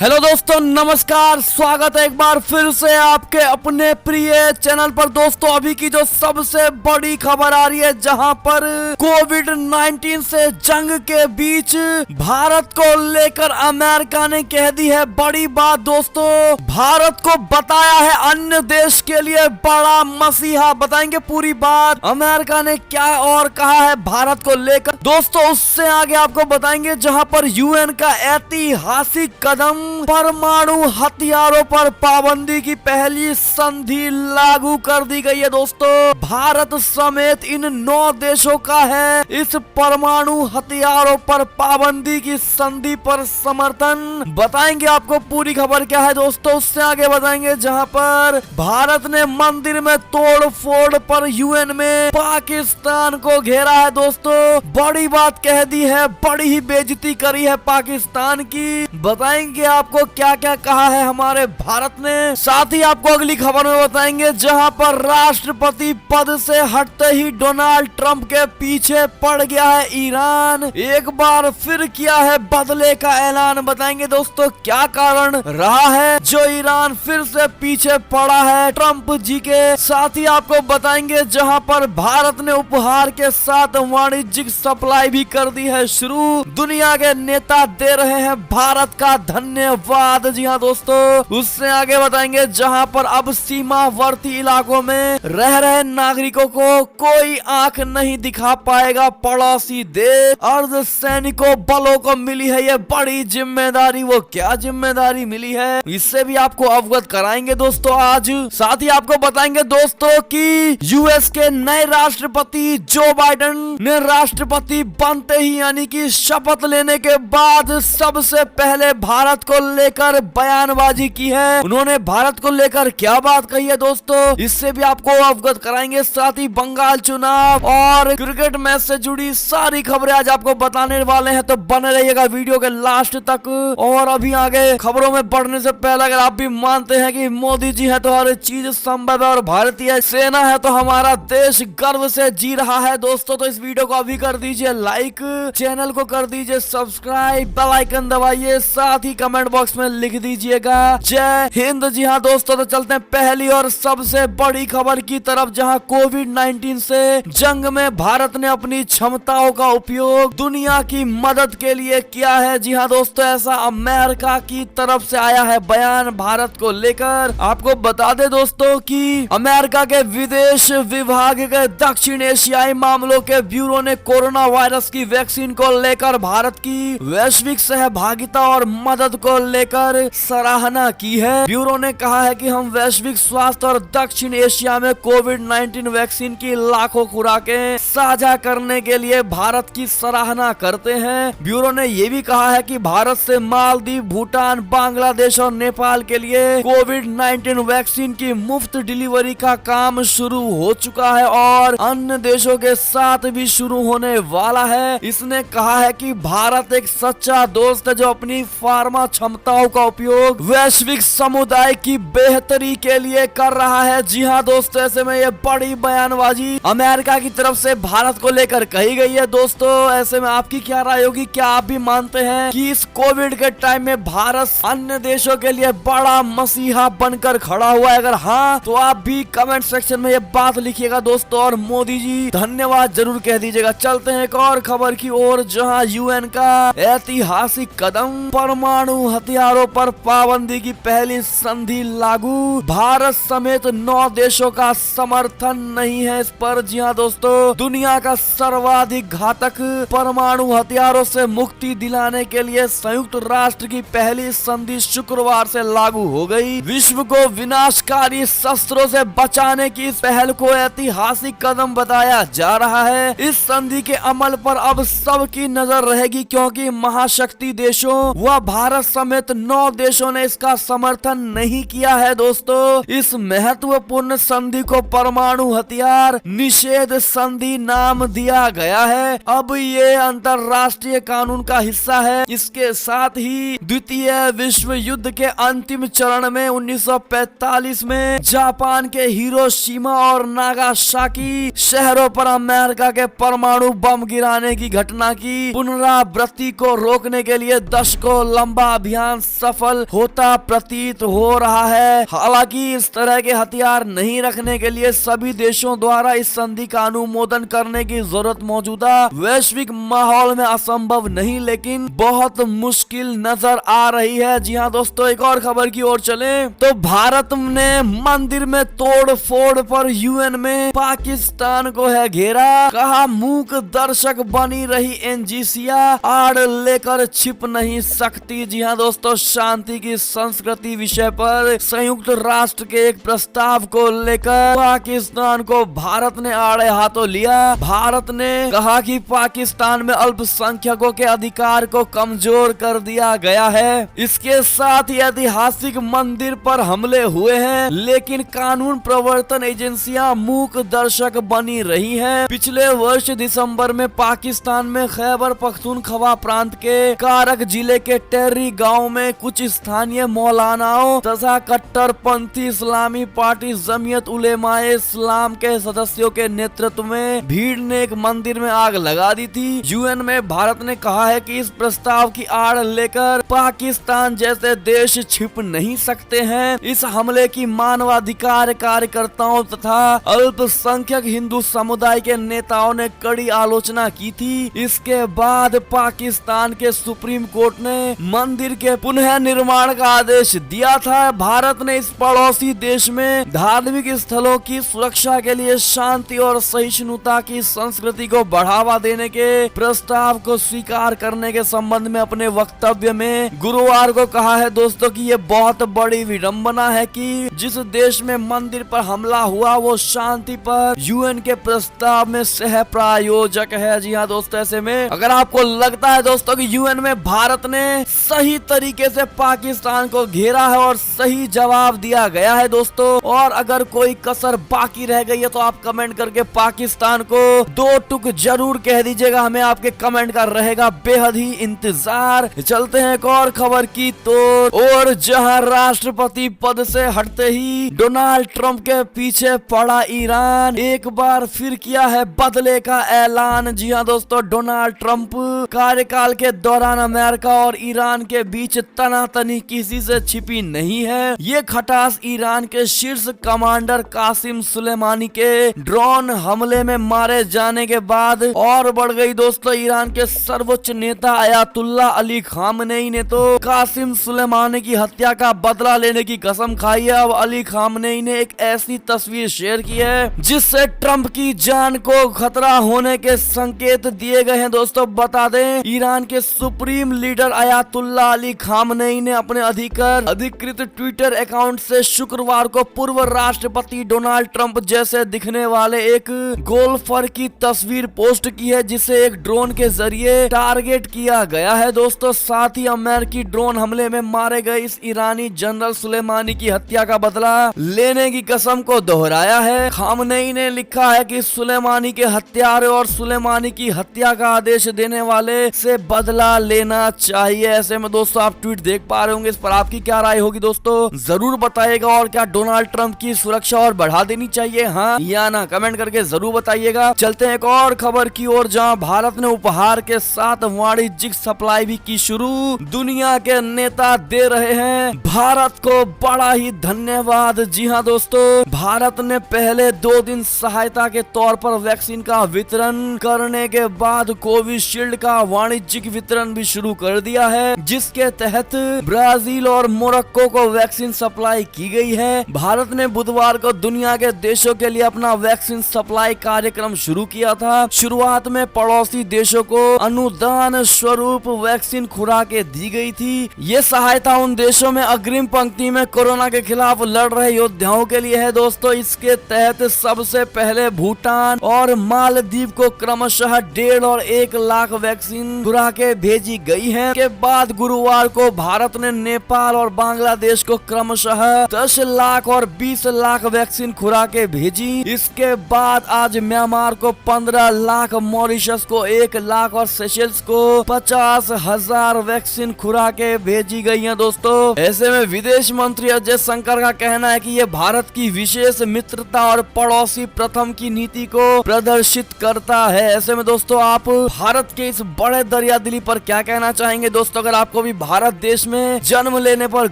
Hello दोस्तों, नमस्कार। स्वागत है एक बार फिर से आपके अपने प्रिय चैनल पर। दोस्तों, अभी की जो सबसे बड़ी खबर आ रही है, जहां पर कोविड-19 से जंग के बीच भारत को लेकर अमेरिका ने कह दी है बड़ी बात। दोस्तों, भारत को बताया है अन्य देश के लिए बड़ा मसीहा। बताएंगे पूरी बात अमेरिका ने क्या और कहा है भारत को लेकर। दोस्तों, उससे आगे आपको बताएंगे जहां पर यूएन का ऐतिहासिक कदम, परमाणु हथियारों पर पाबंदी की पहली संधि लागू कर दी गई है। दोस्तों, भारत समेत इन 9 देशों का है इस परमाणु हथियारों पर पाबंदी की संधि पर समर्थन। बताएंगे आपको पूरी खबर क्या है। दोस्तों, उससे आगे बताएंगे जहां पर भारत ने मंदिर में तोड़ फोड़ पर यूएन में पाकिस्तान को घेरा है। दोस्तों, बड़ी बात कह दी है, बड़ी ही बेइज्जती करी है पाकिस्तान की। बताएंगे आपको क्या क्या कहा है हमारे भारत ने। साथ ही आपको अगली खबर में बताएंगे जहां पर राष्ट्रपति पद से हटते ही डोनाल्ड ट्रंप के पीछे पड़ गया है ईरान। एक बार फिर किया है बदले का ऐलान। बताएंगे दोस्तों क्या कारण रहा है जो ईरान फिर से पीछे पड़ा है ट्रंप जी के। साथ ही आपको बताएंगे जहां पर भारत ने उपहार के साथ वाणिज्यिक सप्लाई भी कर दी है शुरू। दुनिया के नेता दे रहे हैं भारत का धन्यवाद। जी हाँ दोस्तों, उससे आगे बताएंगे जहां पर अब सीमावर्ती इलाकों में रह रहे नागरिकों को कोई आंख नहीं दिखा पाएगा पड़ोसी देश। अर्धसैनिकों बलों को मिली है ये बड़ी जिम्मेदारी। वो क्या जिम्मेदारी मिली है, इससे भी आपको अवगत कराएंगे दोस्तों आज। साथ ही आपको बताएंगे दोस्तों कि यूएस के नए राष्ट्रपति जो बाइडेन ने राष्ट्रपति बनते ही यानी कि शपथ लेने के बाद सबसे पहले भारत को लेकर बयानबाजी की है। उन्होंने भारत को लेकर क्या बात कही है दोस्तों, इससे भी आपको अवगत कराएंगे। साथ ही बंगाल चुनाव और क्रिकेट मैच से जुड़ी सारी खबरें आज आपको बताने वाले हैं, तो बने रहिएगा वीडियो के लास्ट तक। और अभी आगे खबरों में बढ़ने से पहले अगर आप भी मानते हैं कि मोदी जी है तो हर चीज संभव है और भारतीय सेना है तो हमारा देश गर्व से जी रहा है दोस्तों, तो इस वीडियो को अभी कर दीजिए लाइक, चैनल को कर दीजिए सब्सक्राइब, बेल आइकन दबाइए, साथ ही कमेंट बॉक्स में लिख दीजिएगा जय हिंद। जी हाँ दोस्तों, तो चलते हैं पहली और सबसे बड़ी खबर की तरफ, जहां कोविड-19 से जंग में भारत ने अपनी क्षमताओं का उपयोग दुनिया की मदद के लिए किया है। जी हाँ दोस्तों, ऐसा अमेरिका की तरफ से आया है बयान भारत को लेकर। आपको बता दे दोस्तों कि अमेरिका के विदेश विभाग के दक्षिण एशियाई मामलों के ब्यूरो ने कोरोना वायरस की वैक्सीन को लेकर भारत की वैश्विक सहभागिता और मदद को लेकर सराहना की है। ब्यूरो ने कहा है कि हम वैश्विक स्वास्थ्य और दक्षिण एशिया में कोविड-19 वैक्सीन की लाखों खुराकें साझा करने के लिए भारत की सराहना करते हैं। ब्यूरो ने यह भी कहा है कि भारत से मालदीव, भूटान, बांग्लादेश और नेपाल के लिए कोविड-19 वैक्सीन की मुफ्त डिलीवरी का काम शुरू हो चुका है और अन्य देशों के साथ भी शुरू होने वाला है। इसने कहा है कि भारत एक सच्चा दोस्त है जो अपनी फार्मा क्षमताओं का उपयोग वैश्विक समुदाय की बेहतरी के लिए कर रहा है। जी हाँ दोस्तों, ऐसे में ये बड़ी बयानबाजी अमेरिका की तरफ से भारत को लेकर कही गई है। दोस्तों, ऐसे में आपकी क्या राय होगी? क्या आप भी मानते हैं कि इस कोविड के टाइम में भारत अन्य देशों के लिए बड़ा मसीहा बनकर खड़ा हुआ है? अगर हाँ तो आप भी कमेंट सेक्शन में ये बात लिखिएगा दोस्तों, और मोदी जी धन्यवाद जरूर कह दीजिएगा। चलते हैं एक और खबर की ओर, जहां यूएन का ऐतिहासिक कदम, परमाणु हथियारों पर पाबंदी की पहली संधि लागू। भारत समेत 9 देशों का समर्थन नहीं है इस पर। जी हाँ दोस्तों, दुनिया का सर्वाधिक घातक परमाणु हथियारों से मुक्ति दिलाने के लिए संयुक्त राष्ट्र की पहली संधि शुक्रवार से लागू हो गई। विश्व को विनाशकारी शस्त्रों से बचाने की इस पहल को ऐतिहासिक कदम बताया जा रहा है। इस संधि के अमल पर अब सबकी नजर रहेगी क्योंकि महाशक्ति देशों व भारत समेत 9 देशों ने इसका समर्थन नहीं किया है। दोस्तों, इस महत्वपूर्ण संधि को परमाणु हथियार निषेध संधि नाम दिया गया है। अब ये अंतरराष्ट्रीय कानून का हिस्सा है। इसके साथ ही द्वितीय विश्व युद्ध के अंतिम चरण में 1945 में जापान के हिरोशिमा और नागासाकी शहरों पर अमेरिका के परमाणु बम गिराने की घटना की पुनरावृत्ति को रोकने के लिए दशकों लंबा अभियान अभियान सफल होता प्रतीत हो रहा है। हालांकि इस तरह के हथियार नहीं रखने के लिए सभी देशों द्वारा इस संधि का अनुमोदन करने की जरूरत मौजूदा वैश्विक माहौल में असंभव नहीं लेकिन बहुत मुश्किल नजर आ रही है। जी हाँ दोस्तों, एक और खबर की ओर चलें तो भारत ने मंदिर में तोड़ फोड़ पर यूएन में पाकिस्तान को है घेरा। कहा मूक दर्शक बनी रही एनजीसिया आड़ लेकर छिप नहीं सकती। जी हाँ दोस्तों, शांति की संस्कृति विषय पर संयुक्त राष्ट्र के एक प्रस्ताव को लेकर पाकिस्तान को भारत ने आड़े हाथों लिया। भारत ने कहा कि पाकिस्तान में अल्पसंख्यकों के अधिकार को कमजोर कर दिया गया है। इसके साथ ही ऐतिहासिक मंदिर पर हमले हुए हैं लेकिन कानून प्रवर्तन एजेंसियां मूक दर्शक बनी रही हैं। पिछले वर्ष दिसंबर में पाकिस्तान में खैबर पख्तूनख्वा प्रांत के कारक जिले के टेर्री गांव में कुछ स्थानीय मौलानाओं तथा कट्टरपंथी इस्लामी पार्टी जमीयत उलेमाए इस्लाम के सदस्यों के नेतृत्व में भीड़ ने एक मंदिर में आग लगा दी थी। यूएन में भारत ने कहा है कि इस प्रस्ताव की आड़ लेकर पाकिस्तान जैसे देश छिप नहीं सकते हैं। इस हमले की मानवाधिकार कार्यकर्ताओं तथा अल्पसंख्यक हिंदू समुदाय के नेताओं ने कड़ी आलोचना की थी। इसके बाद पाकिस्तान के सुप्रीम कोर्ट ने मंदिर के पुनः निर्माण का आदेश दिया था। भारत ने इस पड़ोसी देश में धार्मिक स्थलों की सुरक्षा के लिए शांति और सहिष्णुता की संस्कृति को बढ़ावा देने के प्रस्ताव को स्वीकार करने के संबंध में अपने वक्तव्य में गुरुवार को कहा है दोस्तों कि ये बहुत बड़ी विडंबना है कि जिस देश में मंदिर पर हमला हुआ वो शांति पर यूएन के प्रस्ताव में सह प्रायोजक है। जी हाँ दोस्तों, ऐसे में अगर आपको लगता है दोस्तों कि यूएन में भारत ने सही तरीके से पाकिस्तान को घेरा है और सही जवाब दिया गया है दोस्तों, और अगर कोई कसर बाकी रह गई है तो आप कमेंट करके पाकिस्तान को दो टुक जरूर कह दीजिएगा। हमें आपके कमेंट का रहेगा बेहद ही इंतजार। चलते हैं एक और खबर की तो और जहां राष्ट्रपति पद से हटते ही डोनाल्ड ट्रंप के पीछे पड़ा ईरान, एक बार फिर किया है बदले का ऐलान। जी हाँ दोस्तों, डोनाल्ड ट्रंप कार्यकाल के दौरान अमेरिका और ईरान के बीच तनातनी किसी से छिपी नहीं है। ये खटास ईरान के शीर्ष कमांडर कासिम सुलेमानी के ड्रोन हमले में मारे जाने के बाद और बढ़ गई दोस्तों। ईरान के सर्वोच्च नेता अयातुल्ला अली खामनेई ने तो कासिम सुलेमानी की हत्या का बदला लेने की कसम खाई है। अब अली खामनेई ने एक ऐसी तस्वीर शेयर की है जिससे ट्रंप की जान को खतरा होने के संकेत दिए गए हैं। दोस्तों बता दें, ईरान के supreme leader Ayatollah Ali Khamenei ने अपने अधिकृत ट्विटर अकाउंट से शुक्रवार को पूर्व राष्ट्रपति डोनाल्ड ट्रंप जैसे दिखने वाले एक गोल्फर की तस्वीर पोस्ट की है जिसे एक ड्रोन के जरिए टारगेट किया गया है। दोस्तों साथ ही अमेरिकी ड्रोन हमले में मारे गए इस ईरानी जनरल सुलेमानी की हत्या का बदला लेने की कसम को दोहराया है। खामनेई ने लिखा है कि सुलेमानी के हत्यारे और सुलेमानी की हत्या का आदेश देने वाले से बदला लेना चाहिए। ऐसे में दोस्तों आप ट्वीट देख पा रहे होंगे, इस पर आपकी क्या राय होगी दोस्तों जरूर बताइएगा। और क्या डोनाल्ड ट्रंप की सुरक्षा और बढ़ा देनी चाहिए, हाँ या ना, कमेंट करके जरूर बताइएगा। चलते हैं एक और खबर की ओर जहां भारत ने उपहार के साथ वाणिज्यिक सप्लाई भी की शुरू। दुनिया के नेता दे रहे हैं भारत को बड़ा ही धन्यवाद। जी हाँ दोस्तों, भारत ने पहले 2 दिन सहायता के तौर पर वैक्सीन का वितरण करने के बाद कोविशील्ड का वाणिज्यिक वितरण भी शुरू कर दिया है जिसके तहत ब्राजील और मोरक्को को वैक्सीन सप्लाई की गई है। भारत ने बुधवार को दुनिया के देशों के लिए अपना वैक्सीन सप्लाई कार्यक्रम शुरू किया था। शुरुआत में पड़ोसी देशों को अनुदान स्वरूप वैक्सीन खुराकें दी गई थी। ये सहायता उन देशों में अग्रिम पंक्ति में कोरोना के खिलाफ लड़ रहे योद्धाओं के लिए है। दोस्तों इसके तहत सबसे पहले भूटान और मालदीव को क्रमशः 1.5 और 1 लाख वैक्सीन खुराकें भेजी गई हैं। के बाद गुरुवार को भारत ने नेपाल और बांग्लादेश को क्रमशः 10 लाख और 20 लाख वैक्सीन खुराकें भेजी। इसके बाद आज म्यांमार को 15 लाख, मॉरिशस को 1 लाख और सेशेल्स को 50,000 वैक्सीन खुराकें भेजी गई हैं। दोस्तों ऐसे में विदेश मंत्री अजय शंकर का कहना है कि ये भारत की विशेष मित्रता और पड़ोसी प्रथम की नीति को प्रदर्शित करता है। ऐसे में दोस्तों आप भारत के इस बड़े दरिया दिली पर क्या कहना चाहेंगे दोस्तों? अगर आपको भी भी भारत देश में जन्म लेने पर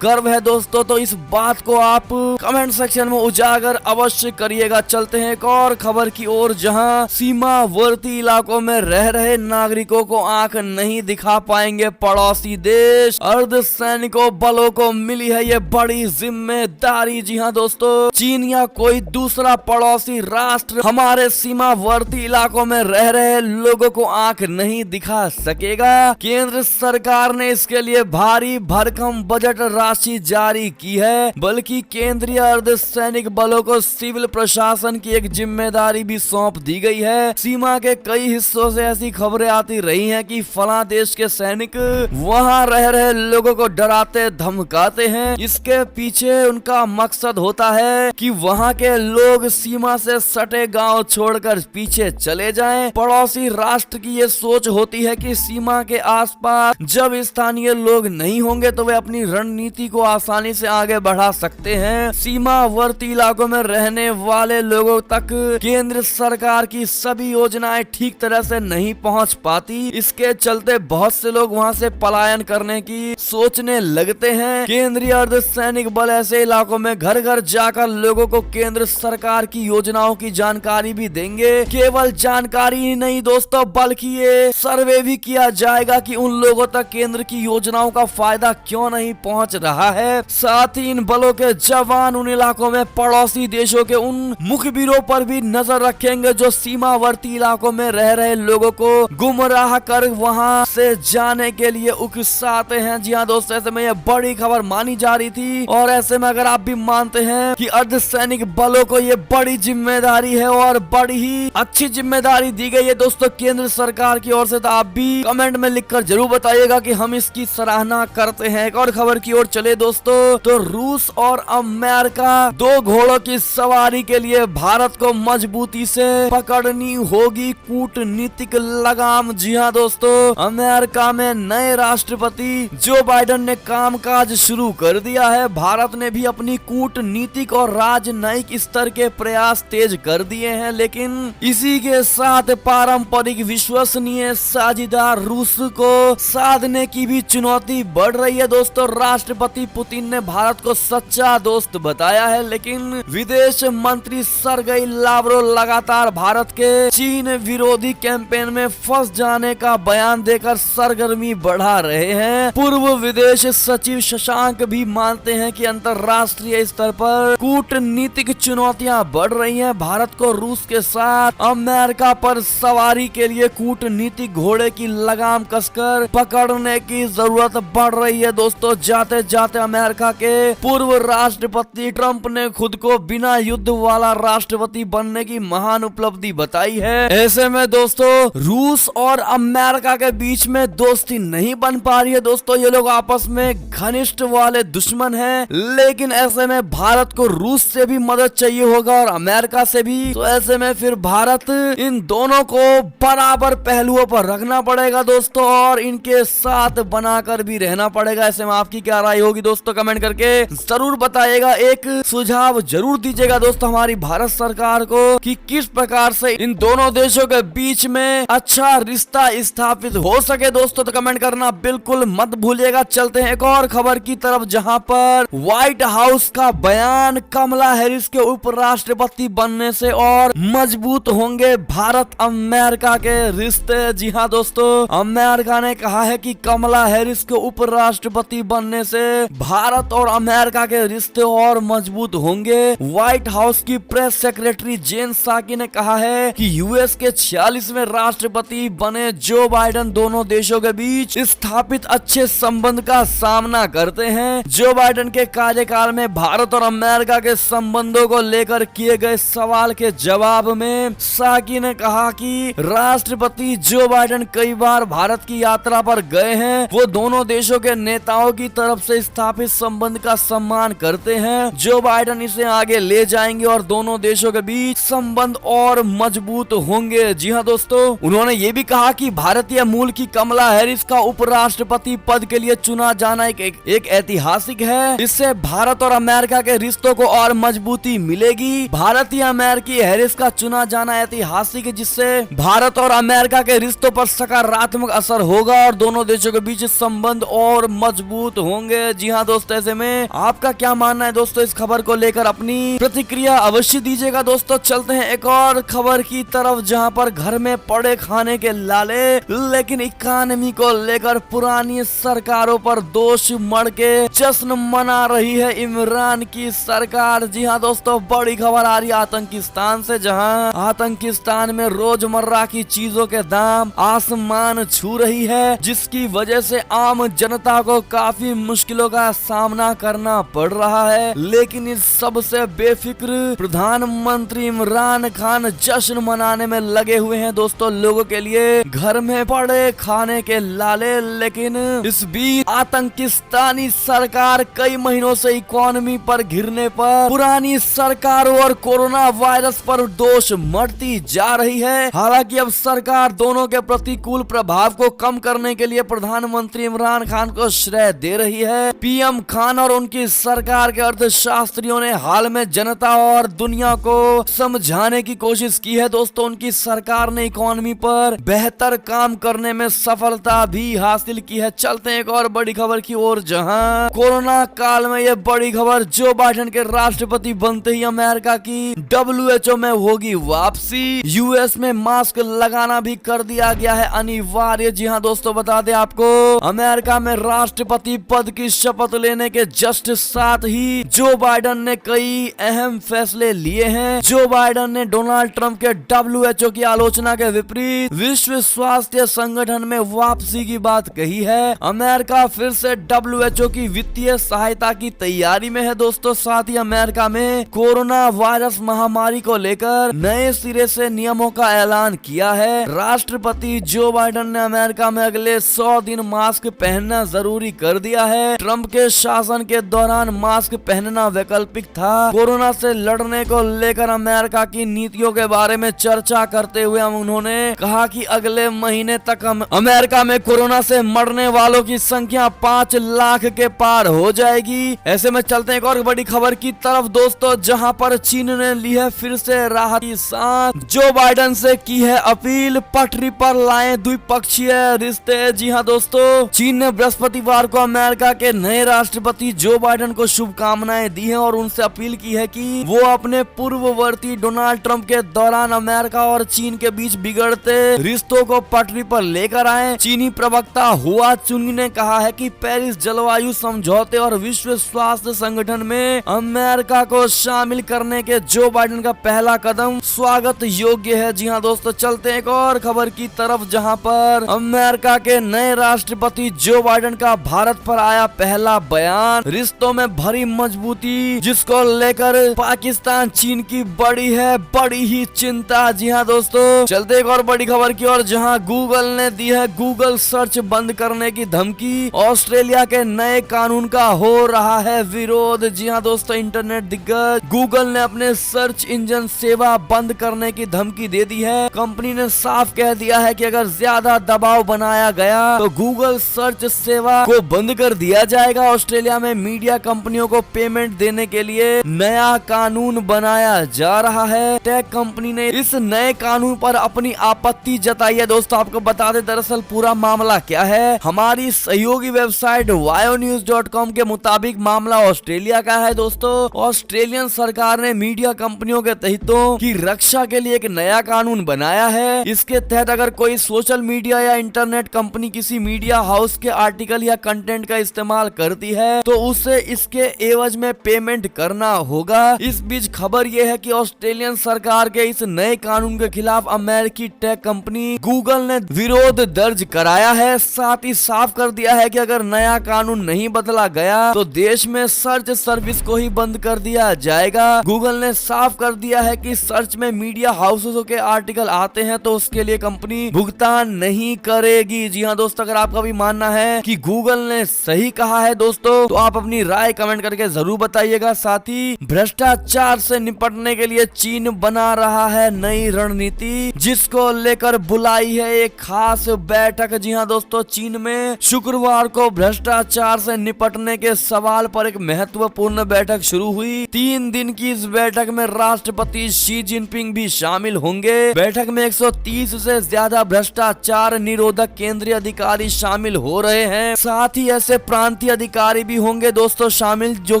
गर्व है दोस्तों, तो इस बात को आप कमेंट सेक्शन में उजागर अवश्य करिएगा। चलते हैं एक और खबर की ओर, जहां सीमावर्ती इलाकों में रह रहे नागरिकों को आंख नहीं दिखा पाएंगे पड़ोसी देश। अर्धसैनिकों बलों को मिली है ये बड़ी जिम्मेदारी। जी हाँ दोस्तों, चीन या कोई दूसरा पड़ोसी राष्ट्र हमारे सीमावर्ती इलाकों में रह रहे लोगों को आंख नहीं दिखा सकेगा। केंद्र सरकार ने इसके लिए भारी भरकम बजट राशि जारी की है, बल्कि केंद्रीय अर्धसैनिक बलों को सिविल प्रशासन की एक जिम्मेदारी भी सौंप दी गई है। सीमा के कई हिस्सों से ऐसी खबरें आती रही हैं कि फला देश के सैनिक वहां रह रहे लोगों को डराते धमकाते हैं। इसके पीछे उनका मकसद होता है कि वहां के लोग सीमा से सटे गांव छोड़कर पीछे चले जाएं। पड़ोसी राष्ट्र की ये सोच होती है कि सीमा के आसपास जब स्थानीय लोग नहीं होंगे तो वे अपनी रणनीति को आसानी से आगे बढ़ा सकते हैं। सीमावर्ती इलाकों में रहने वाले लोगों तक केंद्र सरकार की सभी योजनाएं ठीक तरह से नहीं पहुंच पाती। इसके चलते बहुत से लोग वहां से पलायन करने की सोचने लगते हैं। केंद्रीय अर्धसैनिक बल ऐसे इलाकों में घर घर जाकर लोगों को केंद्र सरकार की योजनाओं की जानकारी भी देंगे। केवल जानकारी ही नहीं दोस्तों, बल्कि ये सर्वे भी किया जाएगा कि उन लोगों तक केंद्र की योजनाओं का फायदा क्यों नहीं पहुंच रहा है। साथ ही इन बलों के जवान उन इलाकों में पड़ोसी देशों के उन मुखबिरों पर भी नजर रखेंगे जो सीमावर्ती इलाकों में रह रहे लोगों को गुमराह कर वहां से जाने के लिए उकसाते हैं। जी हाँ दोस्तों, ऐसे में यह बड़ी खबर मानी जा रही थी, और ऐसे में अगर आप भी मानते हैं कि अर्धसैनिक बलों को ये बड़ी जिम्मेदारी है और बड़ी ही अच्छी जिम्मेदारी दी गई है दोस्तों केंद्र सरकार की ओर से, तो आप भी कमेंट में लिखकर जरूर बताइएगा कि हम इसकी सराहना करते हैं। एक और खबर की ओर चले दोस्तों, तो रूस और अमेरिका दो घोड़ों की सवारी के लिए भारत को मजबूती से पकड़नी होगी कूटनीतिक लगाम। जी हाँ दोस्तों, अमेरिका में नए राष्ट्रपति जो बाइडेन ने कामकाज शुरू कर दिया है। भारत ने भी अपनी कूटनीतिक और राजनयिक स्तर के प्रयास तेज कर दिए हैं, लेकिन इसी के साथ पारंपरिक विश्वसनीय साझेदार रूस को साधने की भी चुनौती बढ़ रही है दोस्तों। राष्ट्रपति पुतिन ने भारत को सच्चा दोस्त बताया है, लेकिन विदेश मंत्री सर्गेई लावरोव लगातार भारत के चीन विरोधी कैंपेन में फंस जाने का बयान देकर सरगर्मी बढ़ा रहे हैं। पूर्व विदेश सचिव शशांक भी मानते हैं कि अंतर्राष्ट्रीय स्तर पर कूटनीतिक चुनौतियां बढ़ रही हैं। भारत को रूस के साथ अमेरिका पर सवारी के लिए कूटनीतिक घोड़े की लगाम कसकर पकड़ने की जरूरत बढ़ रही है दोस्तों। जाते जाते अमेरिका के पूर्व राष्ट्रपति ट्रंप ने खुद को बिना युद्ध वाला राष्ट्रपति बनने की महान उपलब्धि बताई है। ऐसे में दोस्तों रूस और अमेरिका के बीच में दोस्ती नहीं बन पा रही है दोस्तों। ये लोग आपस में घनिष्ठ वाले दुश्मन हैं, लेकिन ऐसे में भारत को रूस से भी मदद चाहिए होगा और अमेरिका से भी। तो ऐसे में फिर भारत इन दोनों को बराबर पहलुओं पर रखना पड़ेगा दोस्तों, और इनके साथ बनाकर भी रहना पड़ेगा। ऐसे में आपकी क्या राय होगी दोस्तों, कमेंट करके जरूर बताइएगा। एक सुझाव जरूर दीजिएगा दोस्तों हमारी भारत सरकार को कि किस प्रकार से इन दोनों देशों के बीच में अच्छा रिश्ता स्थापित हो सके दोस्तों, तो कमेंट करना बिल्कुल मत भूलिएगा। चलते हैं एक और खबर की तरफ, जहां पर व्हाइट हाउस का बयान, कमला हैरिस के उपराष्ट्रपति बनने से और मजबूत होंगे भारत अमेरिका के रिश्ते। जी हाँ दोस्तों, अमेरिका ने कहा है कि कमला हैरिस के उपराष्ट्रपति बनने से भारत और अमेरिका के रिश्ते और मजबूत होंगे। व्हाइट हाउस की प्रेस सेक्रेटरी जेन साकी ने कहा है कि यूएस के 46वें राष्ट्रपति बने जो बाइडेन दोनों देशों के बीच स्थापित अच्छे संबंध का सामना करते हैं। जो बाइडेन के कार्यकाल में भारत और अमेरिका के संबंधों को लेकर किए गए सवाल के जवाब में साकी ने कहा कि राष्ट्रपति जो बाइडेन कई बार भारत की यात्रा पर गए हैं। वो दोनों देशों के नेताओं की तरफ से स्थापित संबंध का सम्मान करते हैं। जो बाइडेन इसे आगे ले जाएंगे और दोनों देशों के बीच संबंध और मजबूत होंगे। जी हाँ दोस्तों, उन्होंने ये भी कहा कि भारतीय मूल की कमला हैरिस का उपराष्ट्रपति पद के लिए चुना जाना एक ऐतिहासिक है। इससे भारत और अमेरिका के रिश्तों को और मजबूती मिलेगी। भारतीय अमेरिकी हैरिस का चुना जाना ऐतिहासिक है, जिससे भारत और अमेरिका के रिश्तों पर सकारात्मक असर होगा और दोनों देशों के बीच संबंध और मजबूत होंगे। जी हाँ दोस्तों, ऐसे में आपका क्या मानना है दोस्तों इस खबर को लेकर? अपनी प्रतिक्रिया अवश्य दीजिएगा दोस्तों। चलते हैं एक और खबर की तरफ, जहां पर घर में पड़े खाने के लाले, लेकिन इकोनॉमी को लेकर पुरानी सरकारों पर दोष मढ़ के जश्न मना रही है इमरान की सरकार। जी हाँ दोस्तों, बड़ी खबर आ रही है आतंकिस्तान से, जहां आतंकिस्तान में रोजमर्रा की चीजों के दाम आसमान छू रही है, जिसकी वजह से आम जनता को काफी मुश्किलों का सामना करना पड़ रहा है। लेकिन इस सब से बेफिक्र प्रधानमंत्री इमरान खान जश्न मनाने में लगे हुए हैं दोस्तों, लोगों के लिए घर में पड़े खाने के लाले। लेकिन इस बीच आतंकिस्तानी सरकार कई महीनों से इकोनॉमी पर घिरने पर पुरानी सरकारों और कोरोना वायरस पर दोष मढ़ती जा रही है। हालांकि अब सरकार दोनों के प्रतिकूल प्रभाव को कम करने के लिए प्रधानमंत्री इमरान खान को श्रेय दे रही है। पीएम खान और उनकी सरकार के अर्थशास्त्रियों ने हाल में जनता और दुनिया को समझाने की कोशिश की है दोस्तों। उनकी सरकार ने इकोनॉमी पर बेहतर काम करने में सफलता भी हासिल की है। चलते हैं एक और बड़ी खबर की ओर, जहां कोरोना काल में यह बड़ी खबर, जो बाइडेन के राष्ट्रपति बनते ही अमेरिका की WHO में होगी वापसी। यूएस में मास्क लगाना भी कर दिया गया है अनिवार्य। जी हाँ दोस्तों, बता दें आपको, अमेरिका में राष्ट्रपति पद की शपथ लेने के जस्ट साथ ही जो बाइडेन ने कई अहम फैसले लिए हैं। जो बाइडेन ने डोनाल्ड ट्रंप के WHO की आलोचना के विपरीत विश्व स्वास्थ्य संगठन में वापसी की बात कही है। अमेरिका फिर से WHO की वित्तीय सहायता की तैयारी में है दोस्तों। साथ ही अमेरिका में कोरोना वायरस महामारी को लेकर नए सिरे से नियमों का ऐलान किया है। राष्ट्रपति जो बाइडेन ने अमेरिका में अगले 100 दिन मास्क पहनना जरूरी कर दिया है। ट्रंप के शासन के दौरान मास्क पहनना वैकल्पिक था। कोरोना से लड़ने को लेकर अमेरिका की नीतियों के बारे में चर्चा करते हुए उन्होंने कहा कि अगले महीने तक अमेरिका में कोरोना से मरने वालों की संख्या 5 लाख के पार हो जाएगी। ऐसे में चलते हैं एक और बड़ी खबर की तरफ दोस्तों, जहां पर चीन ने ली है फिर से राहत की सांस। जो बाइडेन से की है अपील, पटरी पर लाएं द्विपक्षीय रिश्ते। जी हाँ दोस्तों, चीन ने बृहस्पतिवार को अमेरिका के नए राष्ट्रपति जो बाइडेन को शुभकामनाएं दी हैं और उनसे अपील की है कि वो अपने पूर्ववर्ती डोनाल्ड ट्रंप के दौरान अमेरिका और चीन के बीच बिगड़ते रिश्तों को पटरी पर लेकर आए। चीनी प्रवक्ता हुआ चुंग ने कहा है कि पेरिस जलवायु समझौते और विश्व स्वास्थ्य संगठन में अमेरिका को शामिल करने के जो बाइडेन का पहला कदम स्वागत योग्य है। जी हाँ दोस्तों, चलते हैं एक और खबर की तरफ, जहां पर अमेरिका के नए राष्ट्रपति जो बाइडेन का भारत पर आया पहला बयान। रिश्तों में भरी मजबूती, जिसको लेकर पाकिस्तान चीन की बड़ी ही चिंता। जी हाँ दोस्तों, चलते एक और बड़ी खबर की ओर, जहां गूगल ने दी है गूगल सर्च बंद करने की धमकी। ऑस्ट्रेलिया के नए कानून का हो रहा है विरोध। जी हाँ दोस्तों, इंटरनेट दिग्गज गूगल ने अपने सर्च इंजन सेवा बंद करने की धमकी दे दी है। कंपनी ने साफ कह दिया है कि अगर ज्यादा दबाव बनाया गया तो गूगल सर्च सेवा को बंद कर दिया जाएगा। ऑस्ट्रेलिया में मीडिया कंपनियों को पेमेंट देने के लिए नया कानून बनाया जा रहा है। टेक कंपनी ने इस नए कानून पर अपनी आपत्ति जताई है। दोस्तों, आपको बता दें दरअसल पूरा मामला क्या है। हमारी सहयोगी वेबसाइट wionews.com के मुताबिक मामला ऑस्ट्रेलिया का है दोस्तों। ऑस्ट्रेलियन सरकार ने मीडिया कंपनियों के हितों की रक्षा के लिए एक नया कानून बनाया है। इसके तहत अगर कोई सोशल मीडिया या इंटरनेट कंपनी किसी मीडिया हाउस के आर्टिकल या कंटेंट का इस्तेमाल करती है तो उसे इसके एवज में पेमेंट करना होगा। इस बीच खबर यह है कि ऑस्ट्रेलियन सरकार के इस नए कानून के खिलाफ अमेरिकी टेक कंपनी गूगल ने विरोध दर्ज कराया है। साथ ही साफ कर दिया है कि अगर नया कानून नहीं बदला गया तो देश में सर्च सर्विस को ही बंद कर दिया जाएगा। गूगल ने साफ कर दिया है कि सर्च में मीडिया हाउसेस के आर्टिकल आते हैं तो उसके लिए कंपनी भुगतान नहीं करेगी। जी हाँ दोस्तों, अगर आपका भी मानना है कि गूगल ने सही कहा है दोस्तों, तो आप अपनी राय कमेंट करके जरूर बताइएगा। साथ ही भ्रष्टाचार से निपटने के लिए चीन बना रहा है नई रणनीति, जिसको लेकर बुलाई है एक खास बैठक। जी हाँ दोस्तों, चीन में शुक्रवार को भ्रष्टाचार से निपटने के सवाल पर एक महत्वपूर्ण बैठक शुरू हुई। 3 दिन की इस बैठक में राष्ट्रपति शी जिनपिंग भी शामिल होंगे। बैठक में 130 से ज्यादा भ्रष्टाचार निरोधक केंद्रीय अधिकारी शामिल शामिल हो रहे हैं। साथ ही ऐसे प्रांतीय अधिकारी भी होंगे दोस्तों शामिल, जो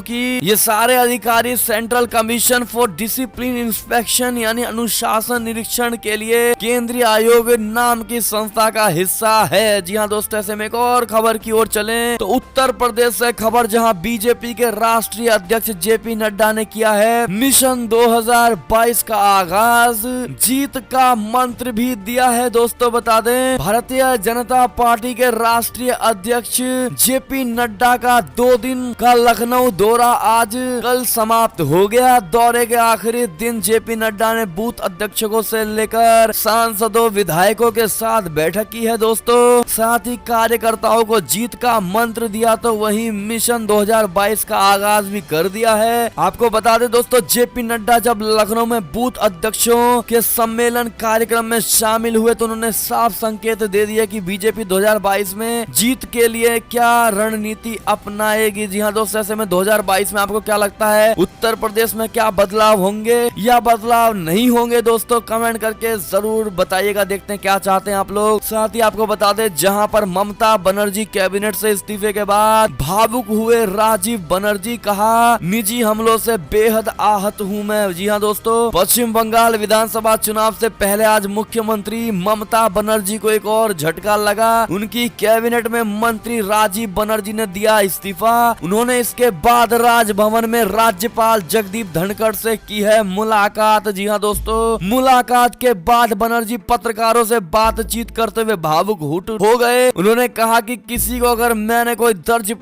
कि ये सारे अधिकारी central commission for discipline inspection यानी अनुशासन निरीक्षण के लिए केंद्रीय आयोग नाम की संस्था का हिस्सा है। जी हाँ दोस्तों, ऐसे में एक और खबर की ओर चलें तो उत्तर प्रदेश से खबर, जहां बीजेपी के राष्ट्रीय अध्यक्ष जेपी नड्डा ने किया है मिशन 2022 का आगाज, जीत का मंत्र भी दिया है। दोस्तों बता दें, भारतीय जनता पार्टी के राष्ट्रीय अध्यक्ष जेपी नड्डा का 2 दिन का लखनऊ दौरा आज कल समाप्त हो गया। दौरे के आखिरी दिन जेपी नड्डा ने बूथ अध्यक्षों से लेकर सांसदों विधायकों के साथ बैठक की है दोस्तों। साथ ही कार्यकर्ताओं को जीत का मंत्र दिया, तो वहीं मिशन 2022 का आगाज भी कर दिया है। आपको बता दें दोस्तों, जेपी नड्डा जब लखनऊ में बूथ अध्यक्षों के सम्मेलन कार्यक्रम में शामिल हुए तो उन्होंने साफ संकेत दे दिया कि बीजेपी 2022 में जीत के लिए क्या रणनीति अपनाएगी। जी हाँ दोस्तों, ऐसे में 2022 में आपको क्या लगता है, उत्तर प्रदेश में क्या बदलाव होंगे या बदलाव नहीं होंगे? दोस्तों कमेंट करके जरूर बताइएगा, देखते हैं क्या चाहते हैं आप लोग। साथ ही आपको बता दें, जहां पर ममता बनर्जी कैबिनेट से इस्तीफे के बाद भावुक हुए राजीव बनर्जी, कहा निजी हमलों से बेहद आहत हूं मैं। जी हाँ दोस्तों, पश्चिम बंगाल विधानसभा चुनाव से पहले आज मुख्यमंत्री ममता बनर्जी को एक और झटका लगा। उनकी कैबिनेट में मंत्री राजीव बनर्जी ने दिया इस्तीफा। उन्होंने इसके बाद राजभवन में राज्यपाल जगदीप धनखड़ से की है मुलाकात। जी हाँ दोस्तों, मुलाकात के बाद बनर्जी पत्रकारों से बातचीत करते हुए भावुक हो गए। उन्होंने कहा कि किसी को अगर मैंने कोई दर्द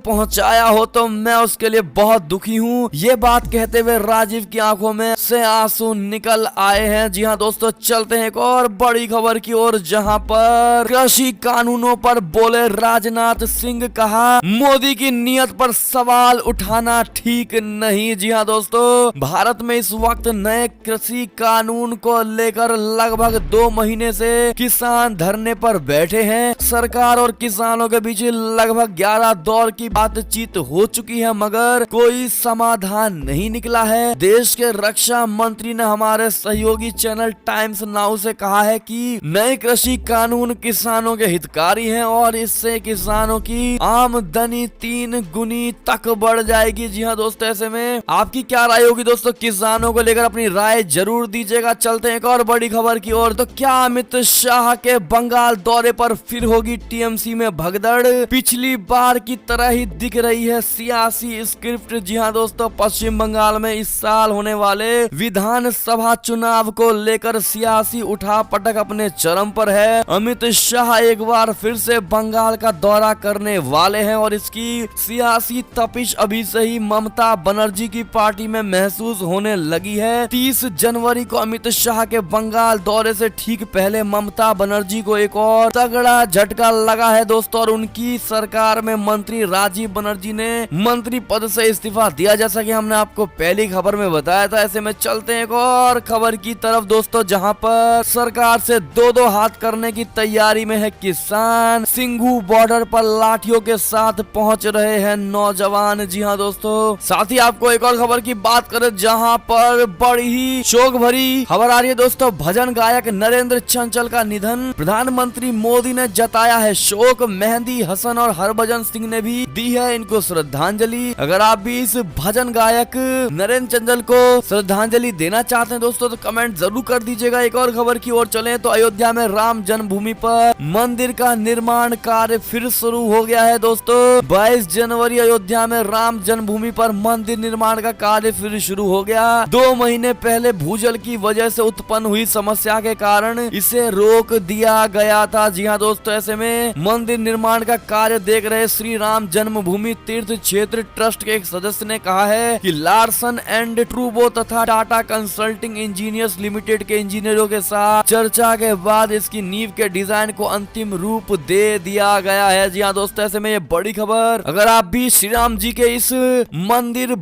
पहुंचाया हो तो मैं उसके लिए बहुत दुखी हूं। ये बात कहते हुए राजीव की आंखों में से आंसू निकल आए हैं। जी हाँ दोस्तों, चलते हैं एक और बड़ी खबर की ओर, जहां पर कृषि कानूनों पर बोले राजनाथ सिंह, कहा मोदी की नियत पर सवाल उठाना ठीक नहीं। जी हाँ दोस्तों, भारत में इस वक्त नए कृषि कानून को लेकर लगभग 2 महीने से किसान धरने पर बैठे हैं। सरकार और किसानों के बीच लगभग 11 दौर की बातचीत हो चुकी है, मगर कोई समाधान नहीं निकला है। देश के रक्षा मंत्री ने हमारे सहयोगी चैनल टाइम्स नाउ से कहा है कि नए कृषि कानून किसानों के हितकारी हैं और इससे किसानों की आमदनी 3 गुनी तक बढ़ जाएगी। जी हाँ दोस्तों, ऐसे में आपकी क्या राय होगी दोस्तों? किसानों को लेकर अपनी राय जरूर दीजिएगा। चलते हैं एक और बड़ी खबर की ओर, तो क्या अमित शाह के बंगाल दौरे पर फिर होगी टीएमसी में भगदड़? पिछली बार की तरह ही दिख रही है सियासी स्क्रिप्ट। जी हाँ दोस्तों, पश्चिम बंगाल में इस साल होने वाले विधानसभा चुनाव को लेकर सियासी उठापटक अपने चरम पर है। अमित शाह एक बार फिर से बंगाल का दौरा करने वाले हैं और इसकी सियासी तपिश अभी से ही ममता बनर्जी की पार्टी में महसूस होने लगी है। 30 जनवरी को अमित शाह के बंगाल दौरे से ठीक पहले ममता बनर्जी को एक और तगड़ा झटका लगा है दोस्तों, और उनकी सरकार में मंत्री राजीव बनर्जी ने मंत्री पद से इस्तीफा दिया, जैसा कि हमने आपको पहली खबर में बताया था। ऐसे में चलते हैं एक और खबर की तरफ दोस्तों, जहां पर सरकार से 2-2 हाथ करने की तैयारी में है किसान। सिंघू बॉर्डर पर लाठियों के साथ पहुंच रहे हैं नौजवान। जी हाँ दोस्तों, साथ ही आपको एक और खबर की बात करें, जहां पर बड़ी ही शोक भरी खबर आ रही है दोस्तों। भजन गायक नरेंद्र चंचल का निधन, प्रधानमंत्री मोदी ने जताया है शोक। मेहंदी हसन और हरभजन सिंह ने भी दी है इनको श्रद्धांजलि। अगर आप भी इस भजन गायक नरेंद्र चंचल को श्रद्धांजलि देना चाहते हैं दोस्तों तो कमेंट जरूर कर दीजिएगा। एक और खबर की ओर चलें तो अयोध्या में राम जन्मभूमि पर मंदिर का निर्माण कार्य फिर शुरू हो गया है दोस्तों। 22 जनवरी अयोध्या में राम जन्मभूमि पर मंदिर निर्माण का कार्य फिर शुरू हो गया। 2 महीने पहले भूजल की वजह से उत्पन्न हुई समस्या के कारण इसे रोक दिया गया था। जी हाँ दोस्तों, ऐसे में मंदिर निर्माण का कार्य देख रहे श्री राम जन्मभूमि तीर्थ क्षेत्र ट्रस्ट के एक सदस्य ने कहा है कि लार्सन एंड ट्रूबो तथा टाटा कंसल्टिंग इंजीनियर्स लिमिटेड के इंजीनियरों के साथ चर्चा के बाद इसकी नींव के डिजाइन को अंतिम रूप दे दिया गया है। जी हाँ दोस्तों, ऐसे में ये बड़ी खबर। अगर आप भी श्री राम जी के इस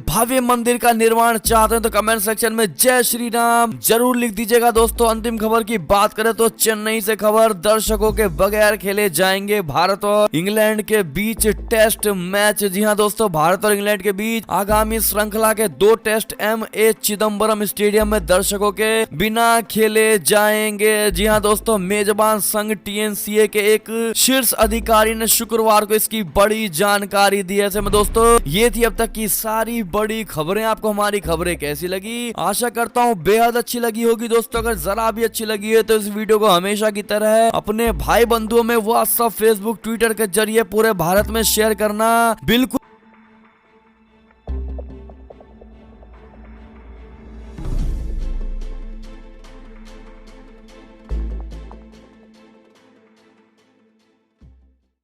भव्य मंदिर का निर्माण चाहते हैं तो कमेंट सेक्शन में जय श्री राम जरूर लिख दीजिएगा दोस्तों। अंतिम खबर की बात करें तो चेन्नई से खबर, दर्शकों के बगैर खेले जाएंगे भारत और इंग्लैंड के बीच टेस्ट मैच। जी हाँ दोस्तों, भारत और इंग्लैंड के बीच आगामी श्रृंखला के 2 टेस्ट M.A. चिदम्बरम स्टेडियम में दर्शकों के बिना खेले जाएंगे। जी हाँ दोस्तों, मेजबान संघ TNC डीजीसीए के एक शीर्ष अधिकारी ने शुक्रवार को इसकी बड़ी जानकारी दी है। ऐसे में दोस्तों ये थी अब तक की सारी बड़ी खबरें। आपको हमारी खबरें कैसी लगी? आशा करता हूँ बेहद अच्छी लगी होगी दोस्तों। अगर जरा भी अच्छी लगी है तो इस वीडियो को हमेशा की तरह अपने भाई बंधुओं में व्हाट्सएप, फेसबुक, ट्विटर के जरिए पूरे भारत में शेयर करना बिल्कुल